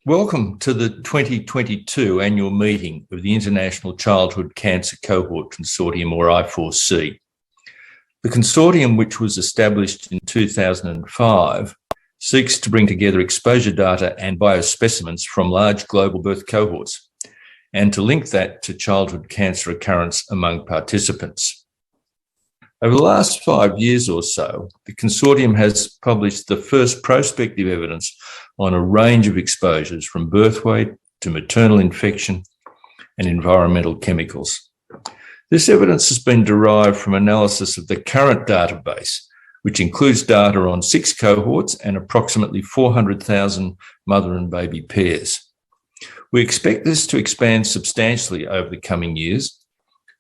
Welcome to the 2022 annual meeting of the International Childhood Cancer Cohort Consortium, or I4C. The consortium, which was established in 2005, seeks to bring together exposure data and biospecimens from large global birth cohorts and to link that to childhood cancer occurrence among participants. Over the last 5 years or so, the consortium has published the first prospective evidence on a range of exposures from birth weight to maternal infection and environmental chemicals. This evidence has been derived from analysis of the current database, which includes data on 6 cohorts and approximately 400,000 mother and baby pairs. We expect this to expand substantially over the coming years,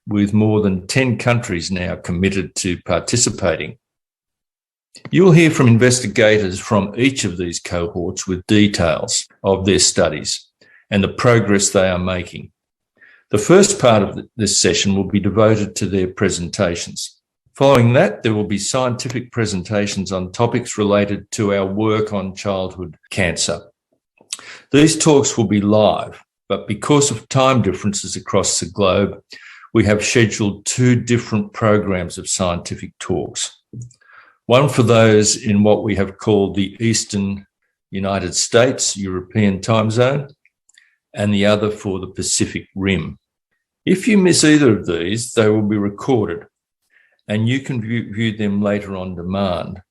with more than 10 countries now committed to participating. You'll hear from investigators from each of these cohorts with details of their studies and the progress they are making. The first part of this session will be devoted to their presentations. Following that, there will be scientific presentations on topics related to our work on childhood cancer. These talks will be live, but because of time differences across the globe, we have scheduled 2 different programs of scientific talks. One for those in what we have called the Eastern United States European time zone, and the other for the Pacific Rim. If you miss either of these, they will be recorded and you can view them later on demand.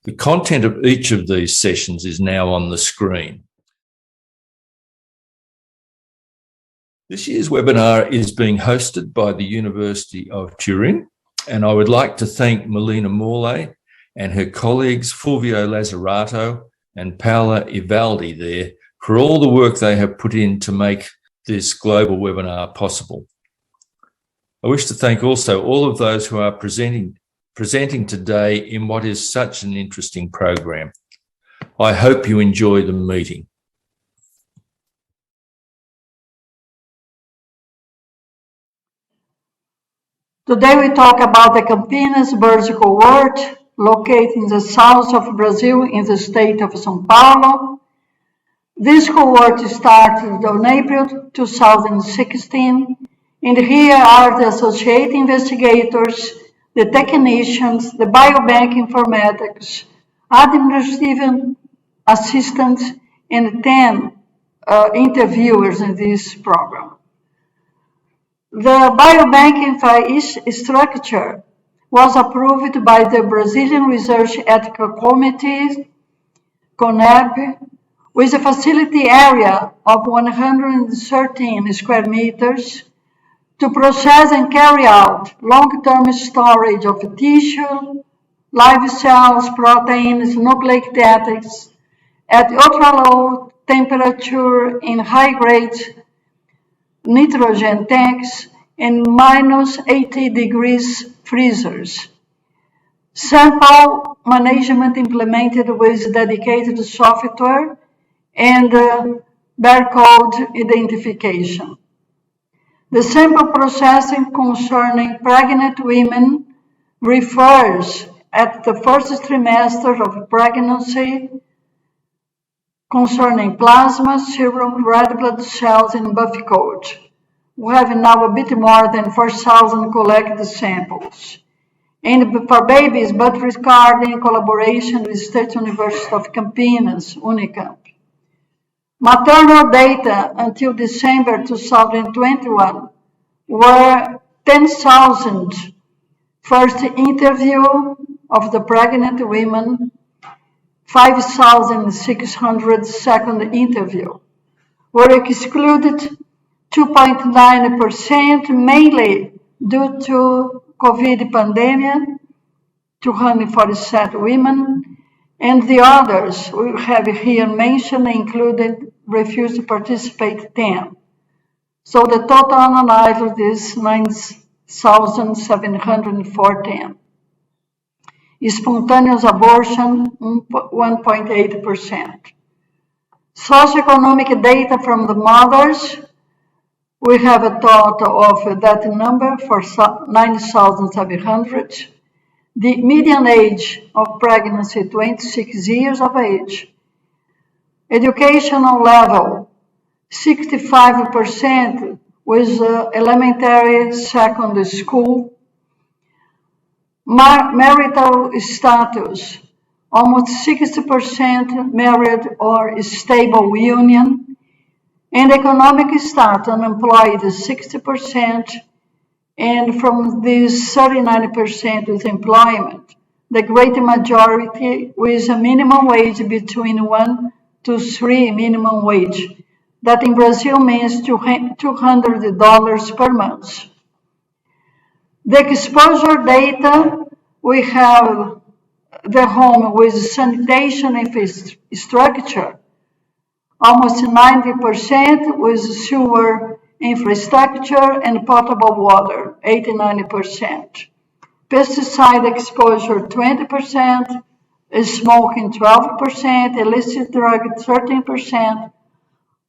The content of each of these sessions is now on the screen. This year's webinar is being hosted by the University of Turin, and I would like to thank Melina Morley and her colleagues Fulvio Lazzarato and Paola Ivaldi there for all the work they have put in to make this global webinar possible. I wish to thank also all of those who are presenting today in what is such an interesting program. I hope you enjoy the meeting. Today we talk about the Campinas birth cohort located in the south of Brazil in the state of São Paulo. This cohort started on April 2016, and here are the associate investigators, the technicians, the biobank informatics, administrative assistants, and 10 interviewers in this program. The biobank structure was approved by the Brazilian Research Ethical Committee, CONEP, with a facility area of 113 square meters to process and carry out long-term storage of tissue, live cells, proteins, nucleic acids at ultra-low temperature in high-grade nitrogen tanks and minus 80 degrees freezers. Sample management implemented with dedicated software and barcode identification. The sample processing concerning pregnant women refers at the first trimester of pregnancy concerning plasma, serum, red blood cells, and buffy coat. We have now a bit more than 4,000 collected samples. And for babies, but recorded in collaboration with State University of Campinas, Unicamp. Maternal data until December 2021 were 10,000 first interview of the pregnant women, 5,600 second interview. Were excluded 2.9%, mainly due to COVID pandemic, 247 women, and the others we have here mentioned included refused to participate 10. So the total analyzed is 9,714. Spontaneous abortion, 1.8%. Socioeconomic data from the mothers, we have a total of that number for 9,700. The median age of pregnancy, 26 years of age. Educational level, 65% with elementary secondary school. Marital status, almost 60% married or stable union. And economic status, unemployed 60%. And from these 39% with employment, the great majority with a minimum wage between 1 to 3 minimum wage. That in Brazil means $200 per month. The exposure data, we have the home with sanitation infrastructure, almost 90% with sewer infrastructure and potable water, 89%. Pesticide exposure, 20%, smoking, 12%, illicit drug, 13%,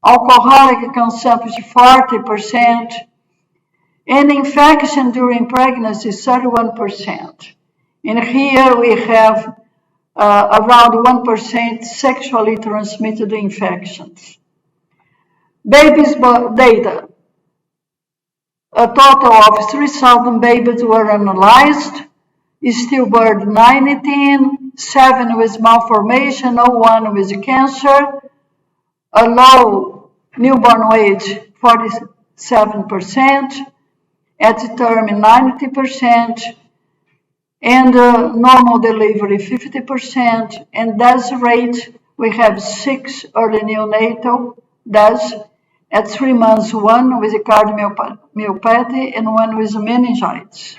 alcoholic consumption, 40%, and infection during pregnancy, 31%. And here we have around 1% sexually transmitted infections. Babies data. A total of 3,000 babies were analyzed, stillbirth 19, 7 with malformation, 1 with cancer, a low newborn weight 47%, at term 90%, and normal delivery 50%, and death rate, we have 6 early neonatal deaths at 3 months, 1 with cardiomyopathy and 1 with meningitis.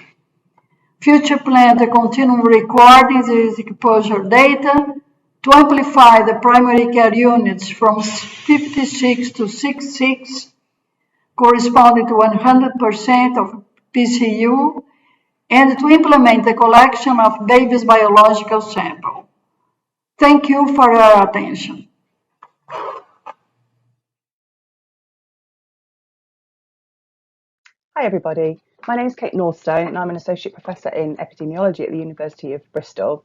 Future plan to continue recording the exposure data to amplify the primary care units from 56 to 66, corresponding to 100% of PCU, and to implement the collection of babies' biological sample. Thank you for your attention. Hi everybody, my name is Kate Northstone and I'm an Associate Professor in Epidemiology at the University of Bristol.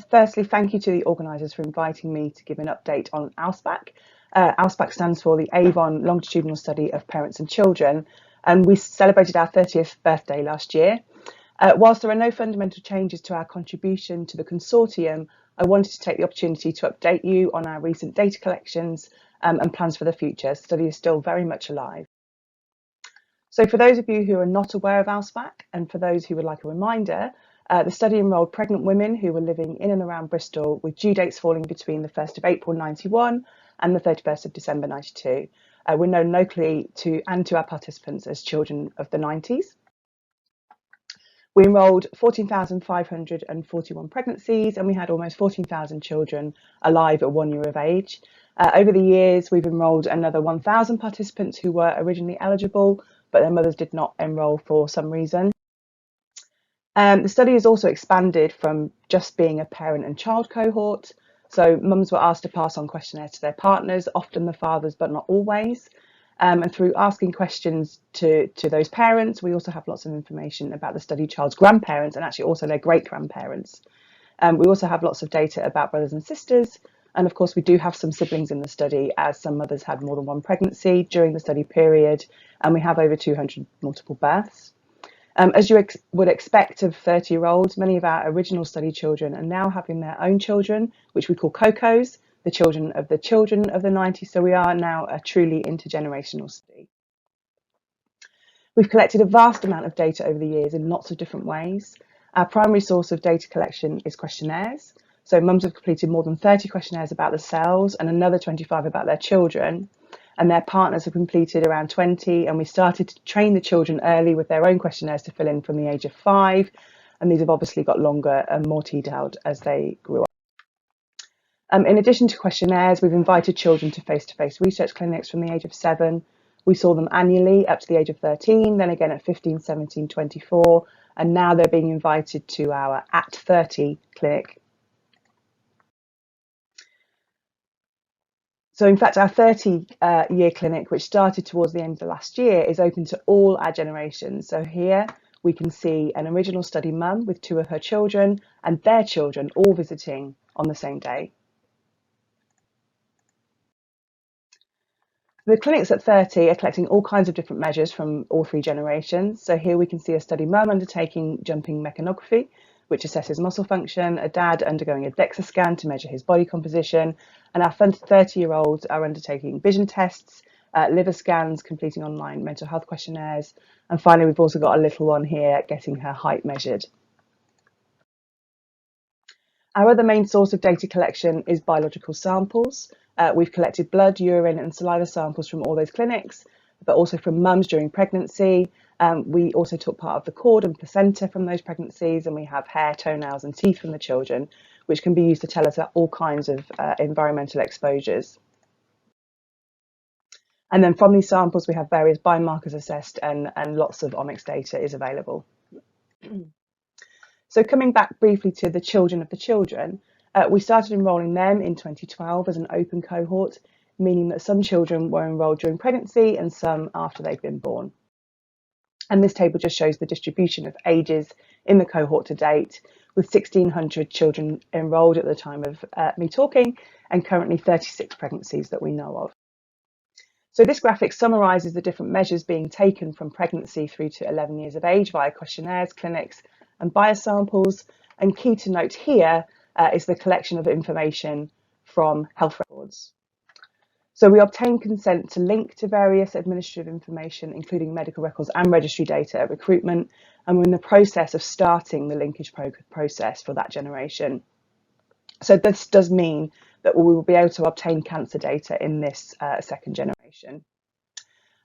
Firstly, thank you to the organisers for inviting me to give an update on ALSPAC. ALSPAC stands for the Avon Longitudinal Study of Parents and Children, and we celebrated our 30th birthday last year. Whilst there are no fundamental changes to our contribution to the consortium, I wanted to take the opportunity to update you on our recent data collections and plans for the future. The study is still very much alive. So for those of you who are not aware of ALSPAC, and for those who would like a reminder, the study enrolled pregnant women who were living in and around Bristol with due dates falling between the 1st of April 91 and the 31st of December 92. We're known locally to our participants as children of the 90s. We enrolled 14,541 pregnancies and we had almost 14,000 children alive at 1 year of age. Over the years, we've enrolled another 1,000 participants who were originally eligible, but their mothers did not enroll for some reason. The study has also expanded from just being a parent and child cohort. So mums were asked to pass on questionnaires to their partners, often the fathers, but not always. And through asking questions to those parents, we also have lots of information about the study child's grandparents and actually also their great-grandparents. We also have lots of data about brothers and sisters. And of course, we do have some siblings in the study, as some mothers had more than one pregnancy during the study period, and we have over 200 multiple births. As you would expect of 30-year-olds, many of our original study children are now having their own children, which we call COCOs, the children of the 90s. So we are now a truly intergenerational study. We've collected a vast amount of data over the years in lots of different ways. Our primary source of data collection is questionnaires. So mums have completed more than 30 questionnaires about themselves and another 25 about their children. And their partners have completed around 20. And we started to train the children early with their own questionnaires to fill in from the age of 5. And these have obviously got longer and more detailed as they grew up. In addition to questionnaires, we've invited children to face-to-face research clinics from the age of 7. We saw them annually up to the age of 13, then again at 15, 17, 24. And now they're being invited to our at 30 clinic. So in fact, our 30-year clinic, which started towards the end of the last year, is open to all our generations. So here we can see an original study mum with 2 of her children and their children all visiting on the same day. The clinics at 30 are collecting all kinds of different measures from all three generations. So here we can see a study mum undertaking jumping mechanography, which assesses muscle function, a dad undergoing a DEXA scan to measure his body composition, and our 30-year-olds are undertaking vision tests, liver scans, completing online mental health questionnaires, and finally we've also got a little one here getting her height measured. Our other main source of data collection is biological samples. We've collected blood, urine and saliva samples from all those clinics, but also from mums during pregnancy. We also took part of the cord and placenta from those pregnancies, and we have hair, toenails and teeth from the children, which can be used to tell us about all kinds of environmental exposures. And then from these samples, we have various biomarkers assessed and lots of omics data is available. So coming back briefly to the children of the children, we started enrolling them in 2012 as an open cohort, meaning that some children were enrolled during pregnancy and some after they've been born. And this table just shows the distribution of ages in the cohort to date, with 1,600 children enrolled at the time of me talking, and currently 36 pregnancies that we know of. So this graphic summarises the different measures being taken from pregnancy through to 11 years of age via questionnaires, clinics and biosamples. And key to note here is the collection of information from health records. So we obtain consent to link to various administrative information, including medical records and registry data at recruitment, and we're in the process of starting the linkage process for that generation. So this does mean that we will be able to obtain cancer data in this second generation.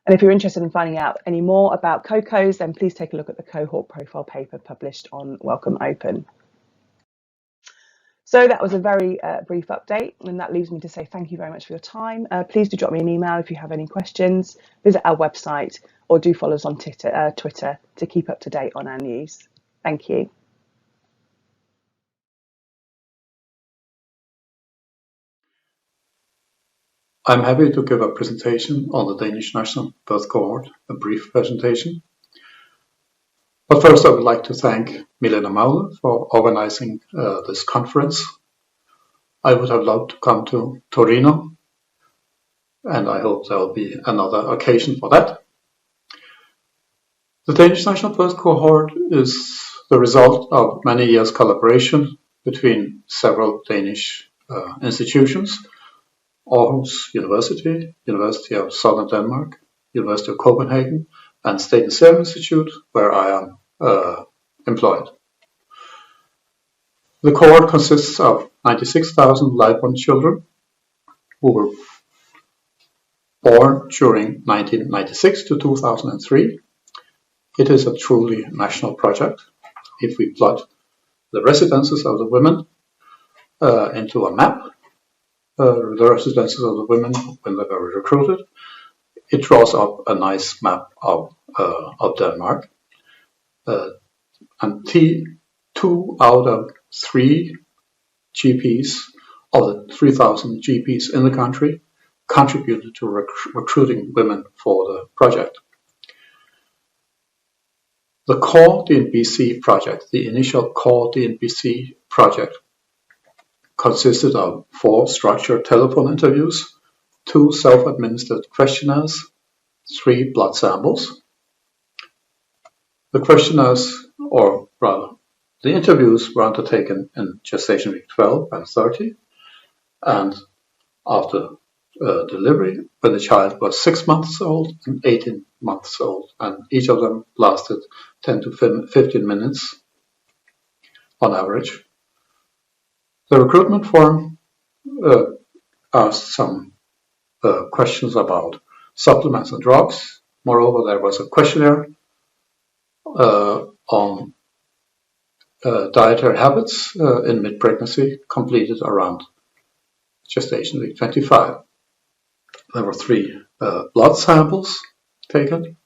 And if you're interested in finding out any more about COCOs, then please take a look at the cohort profile paper published on Welcome Open. So that was a very brief update, and that leaves me to say thank you very much for your time. Please do drop me an email if you have any questions, visit our website, or do follow us on Twitter to keep up to date on our news. Thank you. I'm happy to give a presentation on the Danish national birth cohort, a brief presentation. But first I would like to thank Milena Maule for organizing this conference. I would have loved to come to Torino, and I hope there will be another occasion for that. The Danish national birth cohort is the result of many years' collaboration between several Danish institutions: Aarhus University, University of Southern Denmark, University of Copenhagen, and State and Serum Institute, where I am employed. The cohort consists of 96,000 live-born children who were born during 1996 to 2003. It is a truly national project. If we plot the residences of the women into a map, the residences of the women when they were recruited, it draws up a nice map of Denmark. And 2 out of 3 GPs of the 3,000 GPs in the country contributed to recruiting women for the project. The core DNBC project, the initial core DNBC project, consisted of 4 structured telephone interviews, 2 self-administered questionnaires, 3 blood samples. The questionnaires, or rather, the interviews were undertaken in gestation week 12 and 30, and after delivery, when the child was 6 months old and 18 months old, and each of them lasted 10 to 15 minutes on average. The recruitment form asked some questions about supplements and drugs. Moreover, there was a questionnaire on dietary habits in mid-pregnancy, completed around gestation week 25. There were 3 blood samples taken,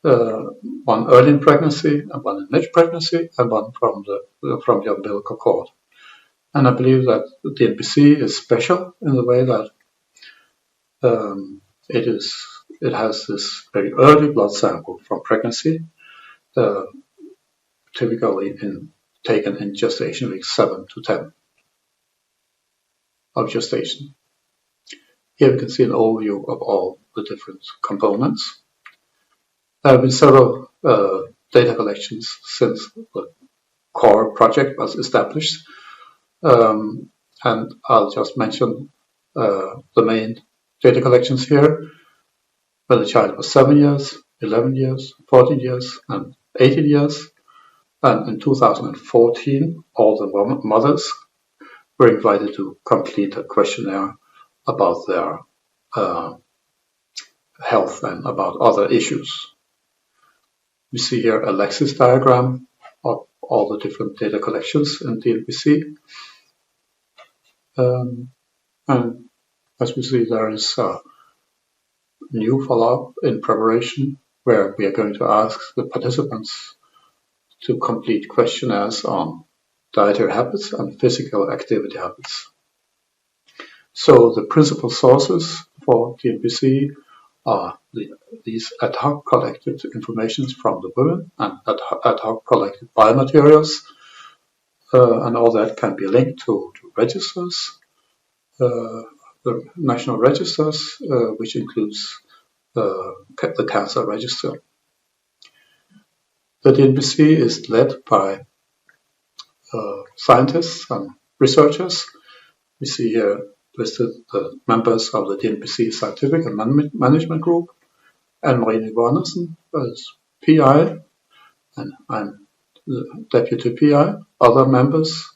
1 early in pregnancy, and 1 in mid-pregnancy, and 1 from the umbilical cord. And I believe that the DNBC is special in the way that it has this very early blood sample from pregnancy, typically taken in gestation week 7 to 10 of gestation. Here we can see an overview of all the different components. There have been several data collections since the core project was established, and I'll just mention the main data collections here. When the child was 7 years, 11 years, 14 years, and 18 years. And in 2014, all the mothers were invited to complete a questionnaire about their health and about other issues. We see here a Lexis diagram of all the different data collections in DNPC. And as we see, there is a new follow-up in preparation where we are going to ask the participants to complete questionnaires on dietary habits and physical activity habits. So the principal sources for DNPC are these ad hoc collected information from the women and ad hoc collected biomaterials, and all that can be linked to registers, the national registers, which includes the cancer register. The DNPC is led by scientists and researchers. We see here listed the members of the DNPC Scientific and Management Group, and Marie Warnersen as PI, and I'm the Deputy PI. Other members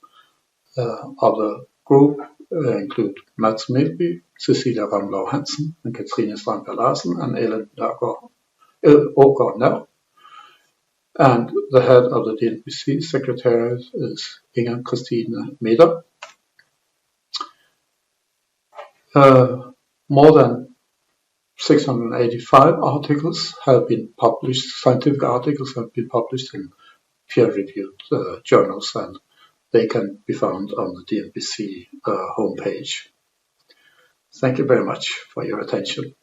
of the group include Mats Melby, Cecilia Ramlau Hansen, and Katrine Strandberg Larsen, and Ellen Ågaard Nær. And the head of the DNPC Secretariat is Inger Christine Meder. More than 685 articles have been published, scientific articles have been published in peer-reviewed journals, and they can be found on the DNPC homepage. Thank you very much for your attention.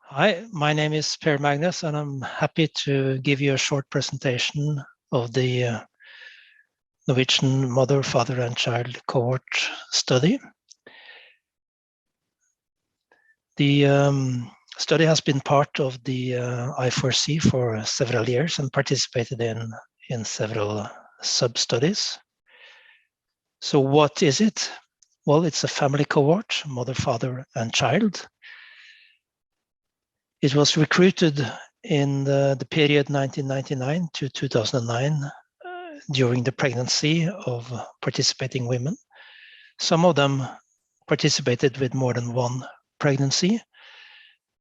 Hi, my name is Per Magnus, and I'm happy to give you a short presentation of the Norwegian Mother, Father and Child Cohort Study. The study has been part of the I4C for several years and participated in several sub-studies. So what is it? Well, it's a family cohort, mother, father and child. It was recruited in the period 1999 to 2009 during the pregnancy of participating women. Some of them participated with more than one pregnancy,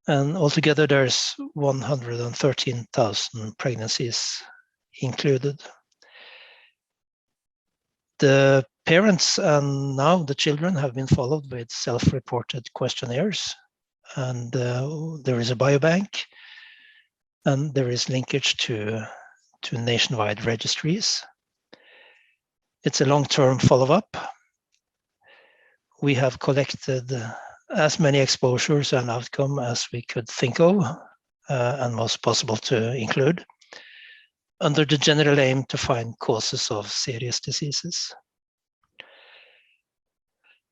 and altogether there's 113,000 pregnancies included. The parents and now the children have been followed with self-reported questionnaires, and there is a biobank, and there is linkage to nationwide registries. It's a long-term follow-up. We have collected as many exposures and outcome as we could think of and was possible to include, under the general aim to find causes of serious diseases.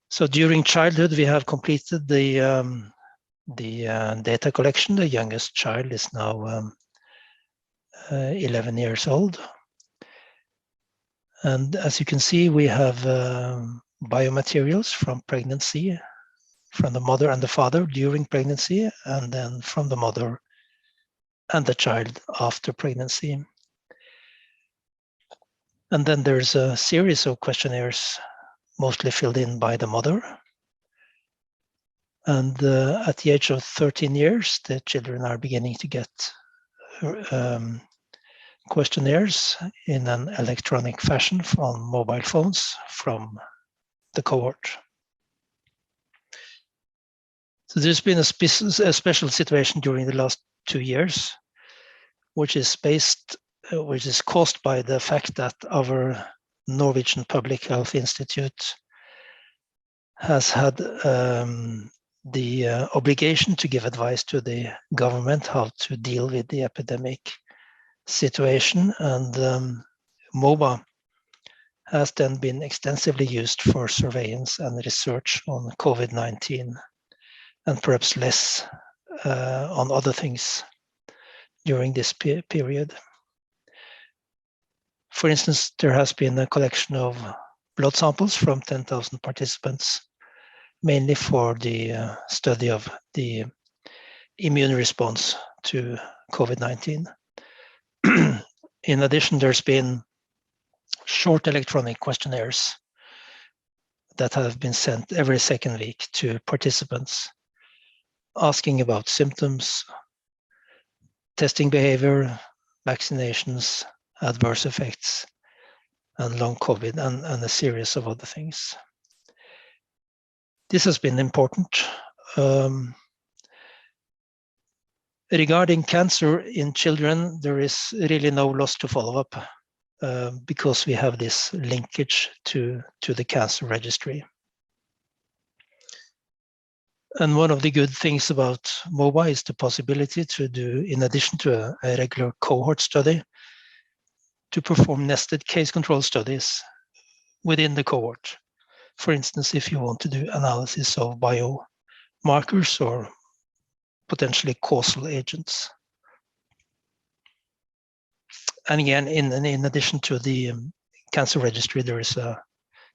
So during childhood, we have completed the data collection. The youngest child is now 11 years old. And as you can see, we have biomaterials from pregnancy, from the mother and the father during pregnancy, and then from the mother and the child after pregnancy. And then there's a series of questionnaires, mostly filled in by the mother. And at the age of 13 years, the children are beginning to get questionnaires in an electronic fashion on mobile phones from the cohort. So there's been a special situation during the last 2 years, which is caused by the fact that our Norwegian Public Health Institute has had the obligation to give advice to the government how to deal with the epidemic situation, and MOBA has then been extensively used for surveillance and research on COVID-19, and perhaps less on other things during this period. For instance, there has been a collection of blood samples from 10,000 participants, mainly for the study of the immune response to COVID-19. In addition, there's been short electronic questionnaires that have been sent every second week to participants, asking about symptoms, testing behavior, vaccinations, adverse effects, and long COVID, and a series of other things. This has been important. Regarding cancer in children, there is really no loss to follow up because we have this linkage to the cancer registry. And one of the good things about MOBA is the possibility to do, in addition to a regular cohort study, to perform nested case control studies within the cohort. For instance, if you want to do analysis of biomarkers or potentially causal agents. And again, in addition to the cancer registry, there is a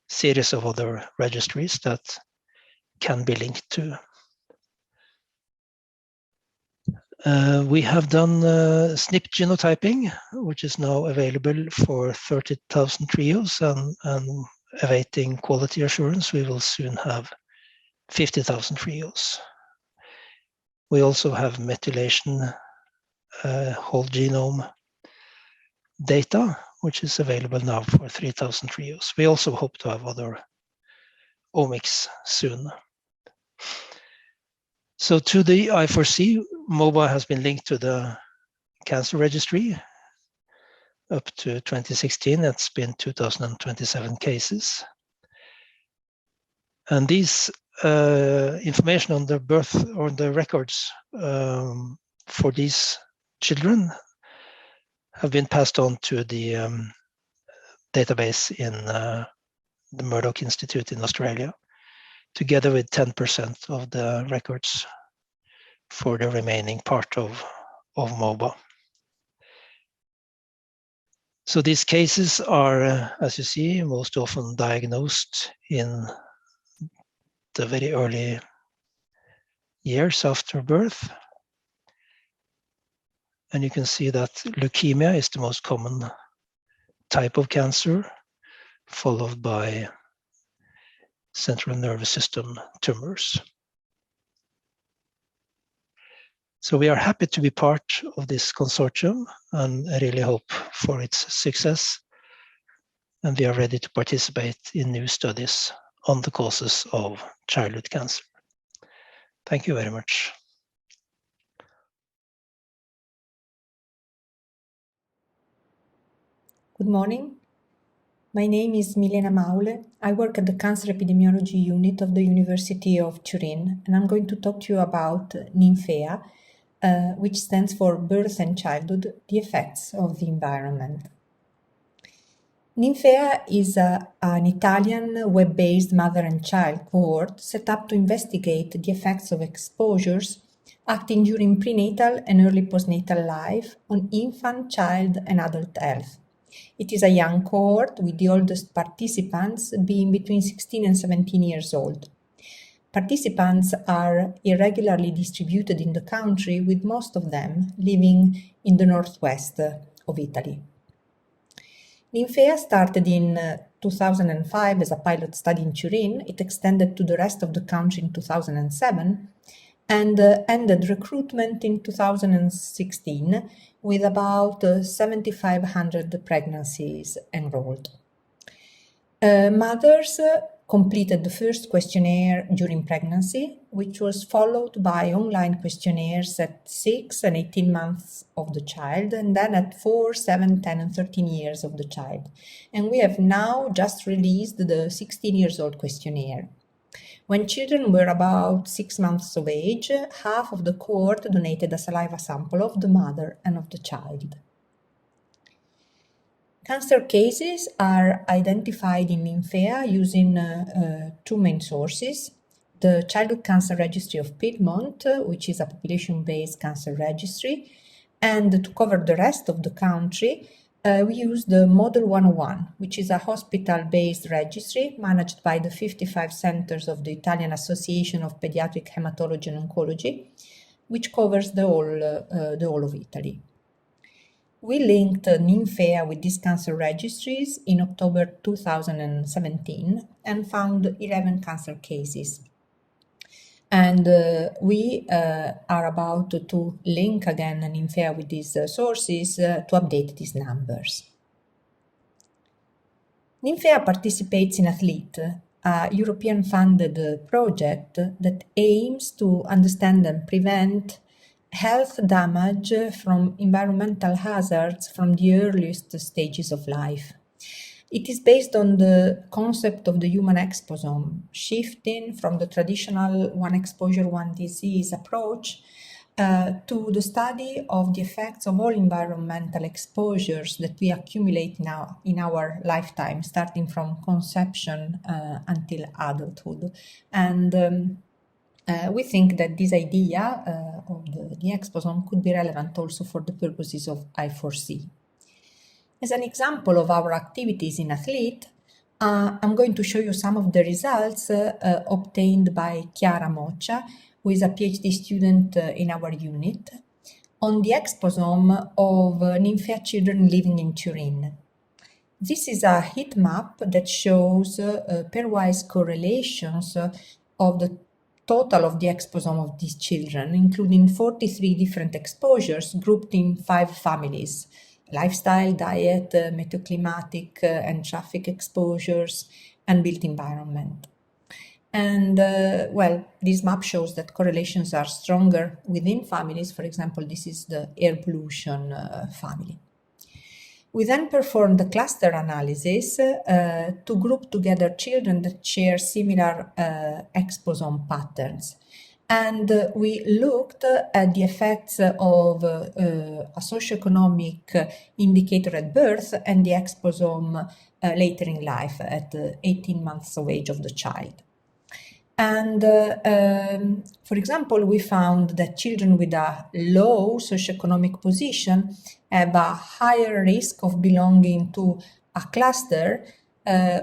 series of other registries that can be linked to. We have done SNP genotyping, which is now available for 30,000 trios, and awaiting quality assurance, we will soon have 50,000 trios. We also have methylation whole genome data, which is available now for 3,000 trios. We also hope to have other omics soon. So to the I4C, MOBA has been linked to the cancer registry up to 2016. It's been 2,027 cases. And these information on the birth or the records for these children have been passed on to the database in the Murdoch Institute in Australia, together with 10% of the records for the remaining part of MOBA. So these cases are, as you see, most often diagnosed in the very early years after birth. And you can see that leukemia is the most common type of cancer, followed by central nervous system tumors. So we are happy to be part of this consortium, and I really hope for its success. And we are ready to participate in new studies on the causes of childhood cancer. Thank you very much. Good morning. My name is Milena Maule. I work at the Cancer Epidemiology Unit of the University of Turin, and I'm going to talk to you about NINFEA, which stands for Birth and Childhood, the Effects of the Environment. NINFEA is an Italian web-based mother and child cohort set up to investigate the effects of exposures acting during prenatal and early postnatal life on infant, child, and adult health. It is a young cohort, with the oldest participants being between 16 and 17 years old. Participants are irregularly distributed in the country, with most of them living in the northwest of Italy. NINFEA started in 2005 as a pilot study in Turin. It extended to the rest of the country in 2007 and ended recruitment in 2016 with about 7,500 pregnancies enrolled. Mothers completed the first questionnaire during pregnancy, which was followed by online questionnaires at 6 and 18 months of the child, and then at 4, 7, 10, and 13 years of the child. And we have now just released the 16-years-old questionnaire. When children were about 6 months of age, half of the cohort donated a saliva sample of the mother and of the child. Cancer cases are identified in NINFEA using two main sources: the Childhood Cancer Registry of Piedmont, which is a population-based cancer registry, and to cover the rest of the country, we use the Model 101, which is a hospital-based registry managed by the 55 centers of the Italian Association of Pediatric Hematology and Oncology, which covers the whole of Italy. We linked NINFEA with these cancer registries in October 2017 and found 11 cancer cases. And we are about to link again NINFEA with these sources to update these numbers. NINFEA participates in Athlete, a European-funded project that aims to understand and prevent health damage from environmental hazards from the earliest stages of life. It is based on the concept of the human exposome, shifting from the traditional one exposure, one disease approach to the study of the effects of all environmental exposures that we accumulate now in our lifetime, starting from conception until adulthood. And we think that this idea of the exposome could be relevant also for the purposes of I4C. As an example of our activities in Athlete, I'm going to show you some of the results obtained by Chiara Moccia, who is a PhD student in our unit, on the exposome of NINFEA children living in Turin. This is a heat map that shows pairwise correlations of the total of the exposome of these children, including 43 different exposures grouped in 5 families: lifestyle, diet, meteoclimatic and traffic exposures, and built environment. And well, this map shows that correlations are stronger within families. For example, this is the air pollution family. We then performed the cluster analysis to group together children that share similar exposome patterns. And we looked at the effects of a socioeconomic indicator at birth and the exposome later in life at 18 months of age of the child. And for example, we found that children with a low socioeconomic position have a higher risk of belonging to a cluster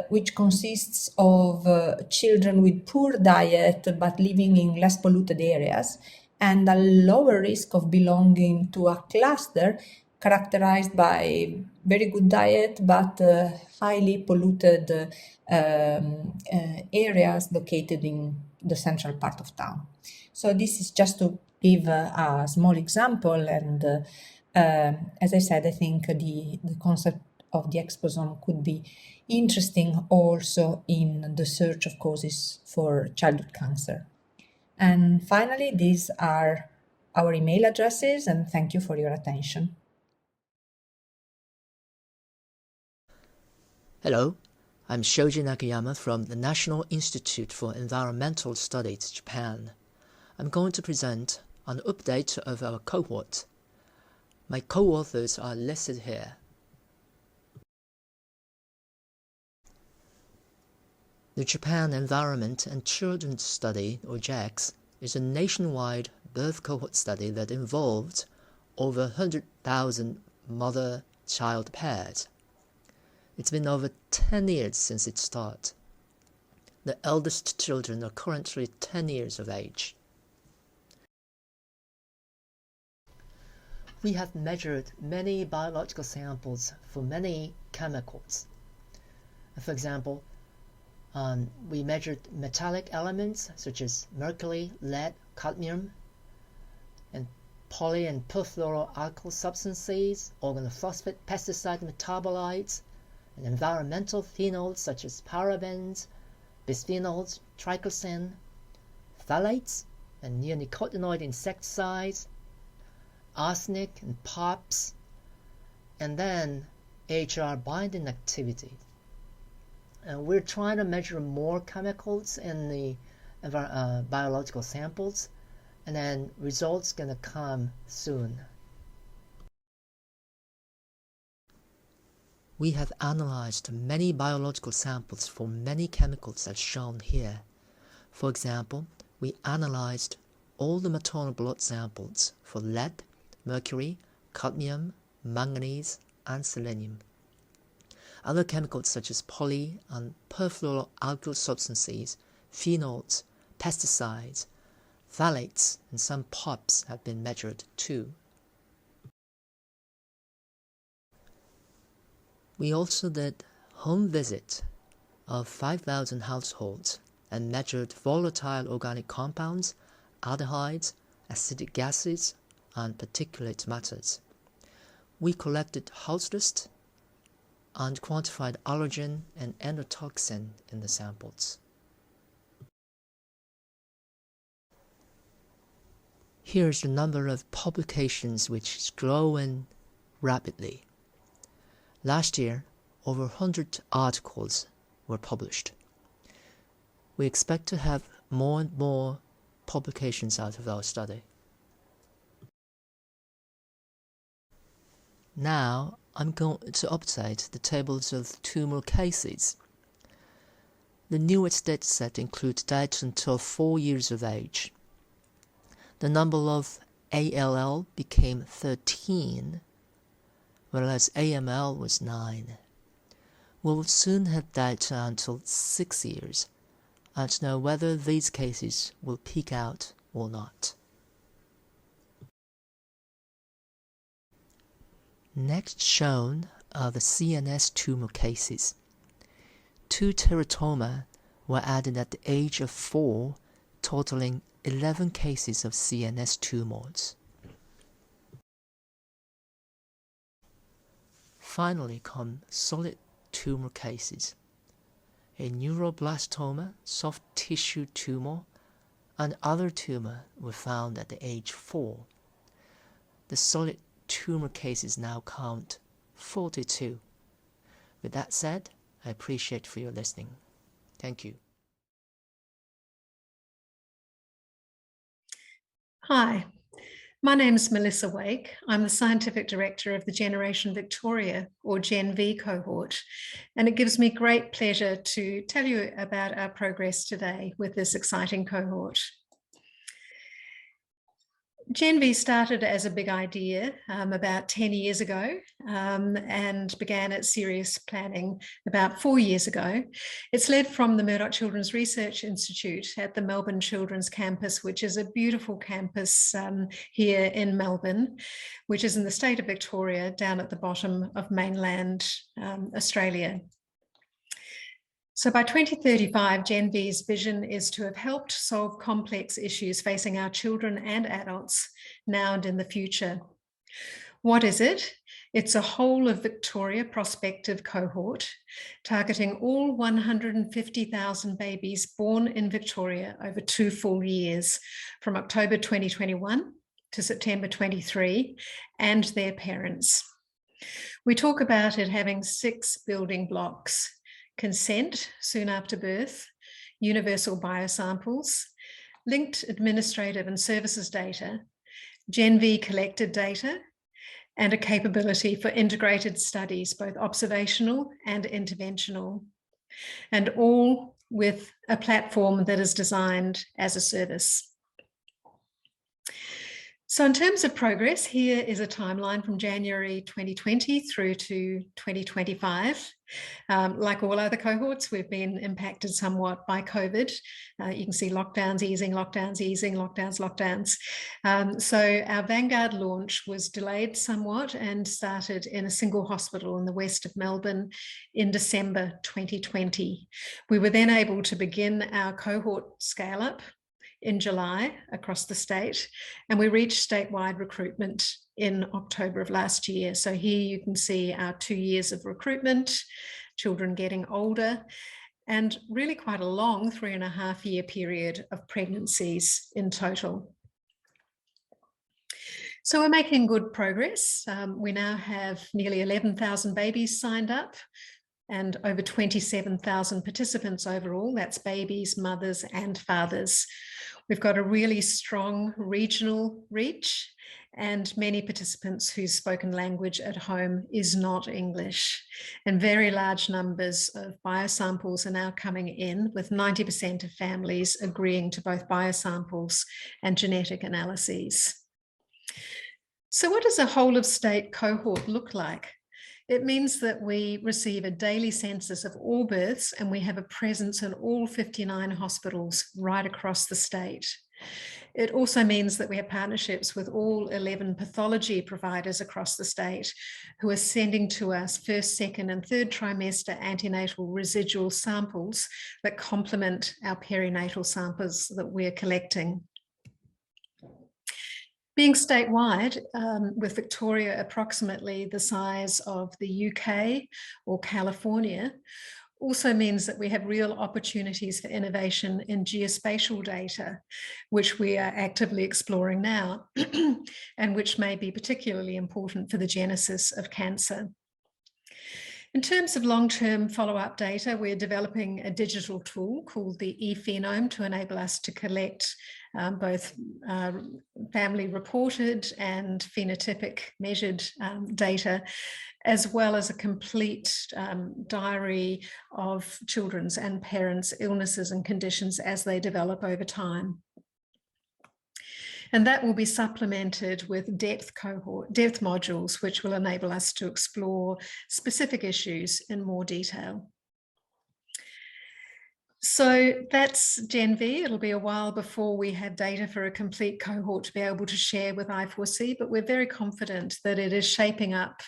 which consists of children with poor diet but living in less polluted areas, and a lower risk of belonging to a cluster characterized by very good diet but highly polluted areas located in the central part of town. So this is just to give a small example, and as I said, I think the concept of the exposome could be interesting also in the search of causes for childhood cancer. And finally, these are our email addresses, and thank you for your attention. Hello, I'm Shoji Nakayama from the National Institute for Environmental Studies, Japan. I'm going to present an update of our cohort. My co-authors are listed here. The Japan Environment and Children's Study, or JECS, is a nationwide birth cohort study that involved over 100,000 mother-child pairs. It's been over 10 years since its start. The eldest children are currently 10 years of age. We have measured many biological samples for many chemicals. For example, we measured metallic elements such as mercury, lead, cadmium, and poly and perfluoroalkyl substances, organophosphate pesticide metabolites, and environmental phenols such as parabens, bisphenols, triclosan, phthalates, and neonicotinoid insecticides, arsenic and POPs, and then AHR binding activity. And we're trying to measure more chemicals in the biological samples, and then results gonna come soon. We have analyzed many biological samples for many chemicals as shown here. For example, we analyzed all the maternal blood samples for lead, mercury, cadmium, manganese, and selenium. Other chemicals such as poly and perfluoroalkyl substances, phenols, pesticides, phthalates, and some POPs have been measured too. We also did home visit of 5,000 households and measured volatile organic compounds, aldehydes, acidic gases, and particulate matters. We collected house list and quantified allergen and endotoxin in the samples. Here's the number of publications which is growing rapidly. Last year, over 100 articles were published. We expect to have more and more publications out of our study. Now, I'm going to update the tables of 2 more cases. The newest dataset includes data until 4 years of age. The number of ALL became 13, whereas AML was 9. We will soon have data until 6 years and know whether these cases will peak out or not. Next shown are the CNS tumor cases. 2 teratoma were added at the age of 4, totaling 11 cases of CNS tumors. Finally come solid tumor cases. A neuroblastoma, soft tissue tumor, and other tumor were found at the age 4. The solid tumor cases now count 42. With that said, I appreciate for your listening. Thank you. Hi, my name is Melissa Wake. I'm the Scientific Director of the Generation Victoria, or Gen V cohort, and it gives me great pleasure to tell you about our progress today with this exciting cohort. Gen V started as a big idea about 10 years ago and began its serious planning about 4 years ago. It's led from the Murdoch Children's Research Institute at the Melbourne Children's Campus, which is a beautiful campus here in Melbourne, which is in the state of Victoria, down at the bottom of mainland Australia. So by 2035, Gen V's vision is to have helped solve complex issues facing our children and adults now and in the future. What is it? It's a whole of Victoria prospective cohort targeting all 150,000 babies born in Victoria over 2 full years, from October 2021 to September 23, and their parents. We talk about it having 6 building blocks: consent soon after birth, universal biosamples, linked administrative and services data, Gen V collected data, and a capability for integrated studies, both observational and interventional, and all with a platform that is designed as a service. So in terms of progress, here is a timeline from January 2020 through to 2025. Like all other cohorts, we've been impacted somewhat by COVID. You can see lockdowns easing, lockdowns easing, lockdowns, lockdowns. So our Vanguard launch was delayed somewhat and started in a single hospital in the west of Melbourne in December 2020. We were then able to begin our cohort scale-up in July across the state, and we reached statewide recruitment in October of last year. So here you can see our 2 years of recruitment, children getting older, and really quite a long 3.5-year period of pregnancies in total. So we're making good progress. We now have nearly 11,000 babies signed up and over 27,000 participants overall. That's babies, mothers, and fathers. We've got a really strong regional reach, and many participants whose spoken language at home is not English. And very large numbers of biosamples are now coming in, with 90% of families agreeing to both biosamples and genetic analyses. So what does a whole of state cohort look like? It means that we receive a daily census of all births, and we have a presence in all 59 hospitals right across the state. It also means that we have partnerships with all 11 pathology providers across the state who are sending to us first, second, and third trimester antenatal residual samples that complement our perinatal samples that we're collecting. Being statewide, with Victoria approximately the size of the UK or California, also means that we have real opportunities for innovation in geospatial data, which we are actively exploring now, and which may be particularly important for the genesis of cancer. In terms of long-term follow-up data, we're developing a digital tool called the ePhenome to enable us to collect both family reported and phenotypic measured data, as well as a complete diary of children's and parents' illnesses and conditions as they develop over time. And that will be supplemented with depth modules, which will enable us to explore specific issues in more detail. So that's Gen V. It'll be a while before we have data for a complete cohort to be able to share with I4C, but we're very confident that it is shaping up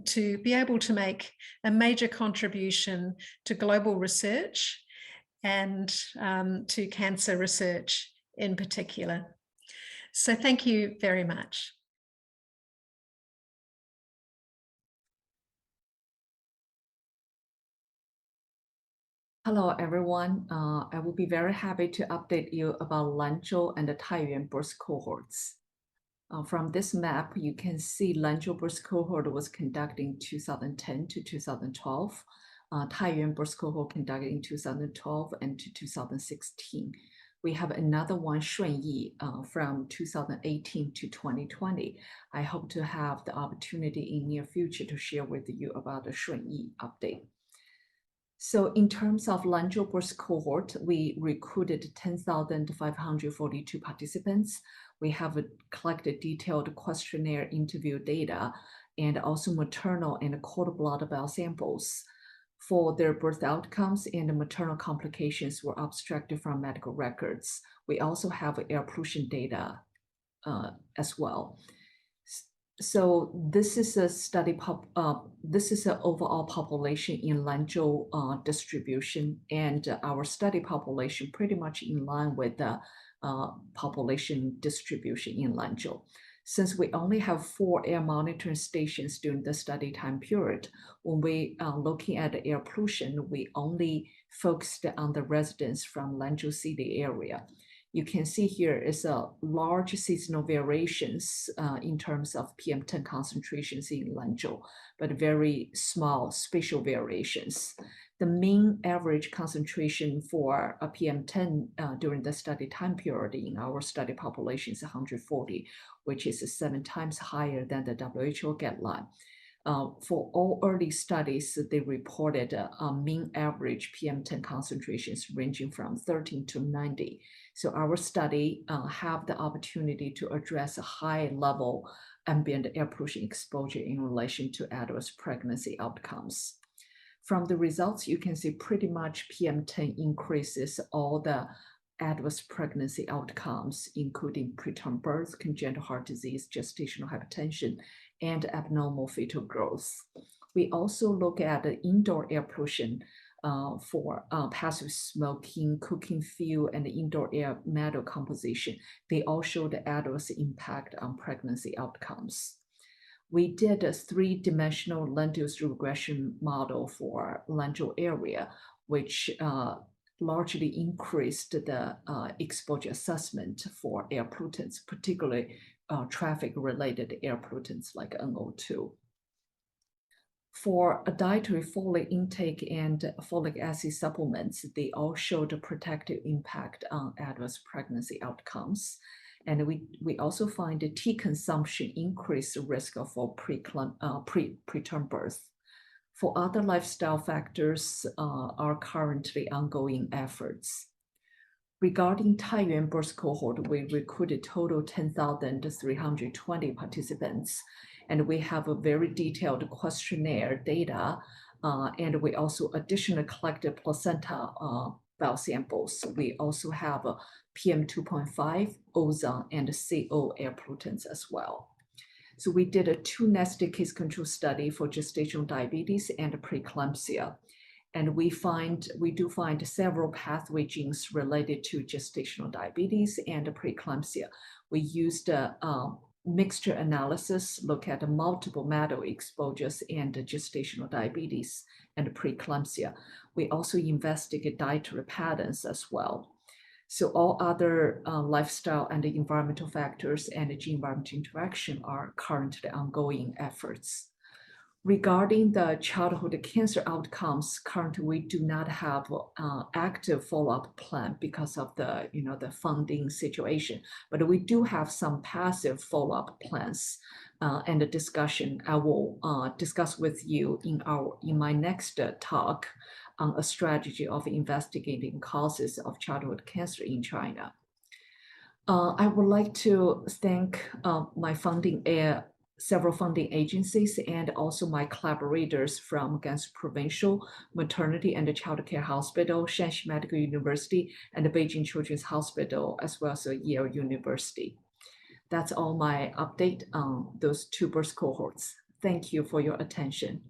to be able to make a major contribution to global research and to cancer research in particular. So thank you very much. Hello, everyone. I will be very happy to update you about Lanzhou and the Taiyuan birth cohorts. From this map, you can see Lanzhou birth cohort was conducted in 2010 to 2012. Taiyuan birth cohort conducted in 2012 and to 2016. We have another one, Shunyi, from 2018 to 2020. I hope to have the opportunity in near future to share with you about the Shunyi update. So in terms of Lanzhou birth cohort, we recruited 10,542 participants. We have collected detailed questionnaire interview data and also maternal and cord blood biosamples. For their birth outcomes and maternal complications were abstracted from medical records. We also have air pollution data as well. So this is a study. This is an overall population in Lanzhou distribution, and our study population pretty much in line with the population distribution in Lanzhou. Since we only have 4 air monitoring stations during the study time period, when we are looking at the air pollution, we only focused on the residents from Lanzhou city area. You can see here is a large seasonal variations in terms of PM10 concentrations in Lanzhou, but very small spatial variations. The mean average concentration for a PM10 during the study time period in our study population is 140, which is 7 times higher than the WHO guideline. For all early studies, they reported a mean average PM10 concentrations ranging from 13 to 90. So our study have the opportunity to address a high level ambient air pollution exposure in relation to adverse pregnancy outcomes. From the results, you can see pretty much PM10 increases all the adverse pregnancy outcomes, including preterm birth, congenital heart disease, gestational hypertension, and abnormal fetal growth. We also look at the indoor air pollution for passive smoking, cooking fuel, and the indoor air metal composition. They all show the adverse impact on pregnancy outcomes. We did a 3-dimensional Lanzhou regression model for Lanzhou area, which largely increased the exposure assessment for air pollutants, particularly traffic-related air pollutants like NO2. For a dietary folic intake and folic acid supplements, they all showed a protective impact on adverse pregnancy outcomes. And we also find the tea consumption increase the risk of preterm birth. For other lifestyle factors are currently ongoing efforts. Regarding Taiyuan birth cohort, we recruited total 10,320 participants, and we have a very detailed questionnaire data, and we also additionally collected placenta biosamples. We also have a PM2.5, ozone, and CO air pollutants as well. So we did a 2 nested case control study for gestational diabetes and preeclampsia. And we do find several pathway genes related to gestational diabetes and preeclampsia. We used a mixture analysis, look at multiple metal exposures and gestational diabetes and preeclampsia. We also investigate dietary patterns as well. So all other lifestyle and environmental factors and gene-environment interaction are currently ongoing efforts. Regarding the childhood cancer outcomes, currently we do not have active follow-up plan because of the funding situation, but we do have some passive follow-up plans and a discussion. I will discuss with you in my next talk on a strategy of investigating causes of childhood cancer in China. I would like to thank my several funding agencies and also my collaborators from Gansu Provincial Maternity and Child Care Hospital, Shanxi Medical University, and the Beijing Children's Hospital, as well as Yale University. That's all my update on those 2 birth cohorts. Thank you for your attention.